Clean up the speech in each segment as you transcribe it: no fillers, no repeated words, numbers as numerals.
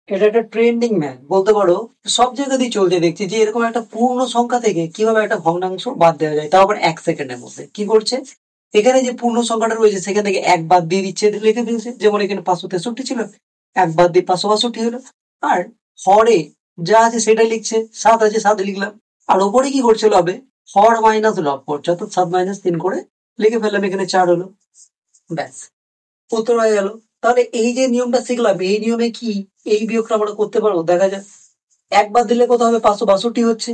এটা একটা trending math বলতে পারো। সব জায়গাতেই চলছে দেখছি যে এরকম একটা পূর্ণ সংখ্যা থেকে কিভাবে একটা ভগ্নাংশ বাদ দেওয়া যায়, তাও আবার 1 সেকেন্ডের মধ্যে। কি করছে, এখানে যে পূর্ণ সংখ্যাটা রয়েছে সেখান থেকে 1 বাদ দিয়ে দিচ্ছে, লিখে দিচ্ছে। যেমন এখানে 563 ছিল, 1 বাদ দিয়ে 562 হলো। আর হরে যা আছে সেটাই লিখছে, 7 আছে 7 লিখলাম। আর ওপরে কি করছে, লবে হর মাইনাস লব করছে, অর্থাৎ 7 - 3 করে লিখে ফেললাম, এখানে 4 হলো। ব্যাস, উত্তর হয়ে গেল। তাহলে এই যে নিয়মটা শিখলাম, এই নিয়মে কি এই বিয়োগটা আমরা করতে পারবো? দেখা যাক। 1 বাদ দিলে কত হবে, 562 হচ্ছে।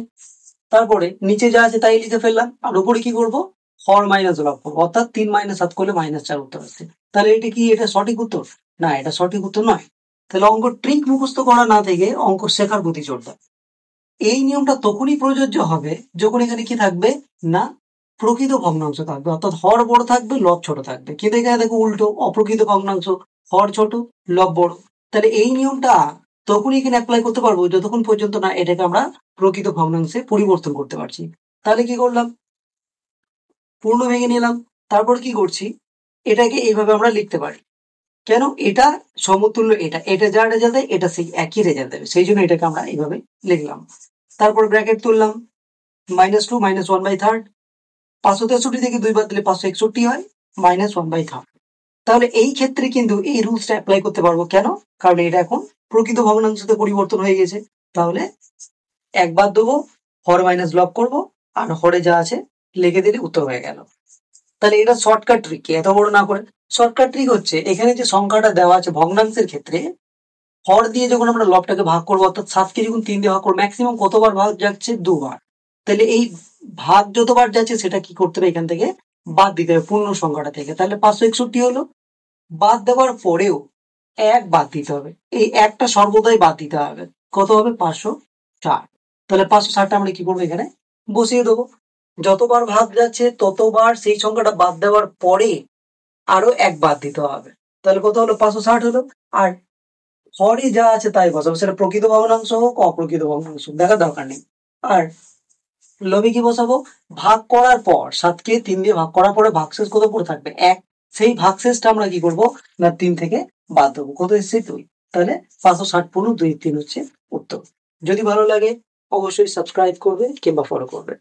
তারপরে নিচে যা আছে তাই লিখে ফেললাম, আর উপরে কি করব, হর মাইনাস লব করবো, অর্থাৎ 3 - 7 করলে -4 উত্তর আসছে। তাহলে এটা কি, এটা সঠিক উত্তর? না, এটা সঠিক উত্তর নয়। তাহলে অঙ্ক ট্রিক মুখস্থ করা না থেকে অঙ্ক শেখার প্রতি জোরদার। এই নিয়মটা তখনই প্রযোজ্য হবে যখন এখানে কি থাকবে না, প্রকৃত ভগ্নাংশ থাকবে, অর্থাৎ হর বড় থাকবে লব ছোট থাকবে। কিন্তু এখানে দেখো উল্টো, অপ্রকৃত ভগ্নাংশ, হর ছোট লব বড়। তাহলে এই নিয়মটা তখনই এখানে অ্যাপ্লাই করতে পারবো যতক্ষণ পর্যন্ত না এটাকে আমরা প্রকৃত ভগ্নাংশে পরিবর্তন করতে পারছি। তাহলে কি করলাম, পূর্ণ ভেঙে নিলাম। তারপর কি করছি, এটাকে এইভাবে আমরা লিখতে পারি। কেন, এটা সমতুল্য, এটা এটা যা রেজাল্ট দেয় এটা সেই একই রেজাল্ট দেবে, সেই জন্য এটাকে আমরা এইভাবে লিখলাম। তারপর ব্র্যাকেট তুললাম, -2 -1/3। 563 থেকে 2 বাদ দিলে 561 হয়, -1/3। তাহলে এই ক্ষেত্রে কিন্তু এই রুলসটা অ্যাপ্লাই করতে পারবো। কেন, কারণ এটা এখন প্রকৃত ভগ্নাংশতে পরিবর্তন হয়ে গেছে। তাহলে 1 বাদ দেবো, হর মাইনাস লব করবো, আর হরে যা আছে লিখে দিলে উত্তর হয়ে গেল। তাহলে এটা শর্টকাট ট্রিক, এত বড় না করে। শর্টকাট ট্রিক হচ্ছে, এখানে যে সংখ্যাটা দেওয়া আছে ভগ্নাংশের ক্ষেত্রে, হর দিয়ে যখন আমরা লবটাকে ভাগ করবো, অর্থাৎ 7কে যখন 3 দিয়ে ভাগ করবো, ম্যাক্সিমাম কতবার ভাগ যাচ্ছে, 2 বার। তাহলে এই ভাগ যতবার যাচ্ছে সেটা কি করতে হবে, এখান থেকে বাদ দিতে হবে পূর্ণ সংখ্যাটা থেকে। তাহলে 561 হলো। বাদ দেওয়ার পরেও 1 বাদ দিতে হবে, এই একটা সর্বদাই বাদ দিতে হবে। কত হবে, 560। তাহলে 560টা আমরা কি করবো, এখানে বসিয়ে দেবো। যতবার ভাগ যাচ্ছে ততবার সেই সংখ্যাটা বাদ দেওয়ার পরে আরো 1 বাদ দিতে হবে। তাহলে কত হলো, 560 হলো। আর হরে যা আছে তাই বসাবো, সেটা প্রকৃত ভগ্নাংশ হোক অপ্রকৃত ভগ্নাংশ দেখার দরকার নেই। আর লবে কি বসাবো, ভাগ করার পর 7কে 3 দিয়ে ভাগ করার পরে ভাগশেষ কত পড়ে থাকবে, 1। সেই ভাগশেষটা আমরা কি করবো না, 3 থেকে বাদ দেবো, কত এসছে 2। তাহলে 560 পূর্ণ 2 3 হচ্ছে উত্তর। যদি ভালো লাগে অবশ্যই সাবস্ক্রাইব করবে কিংবা ফলো করবে।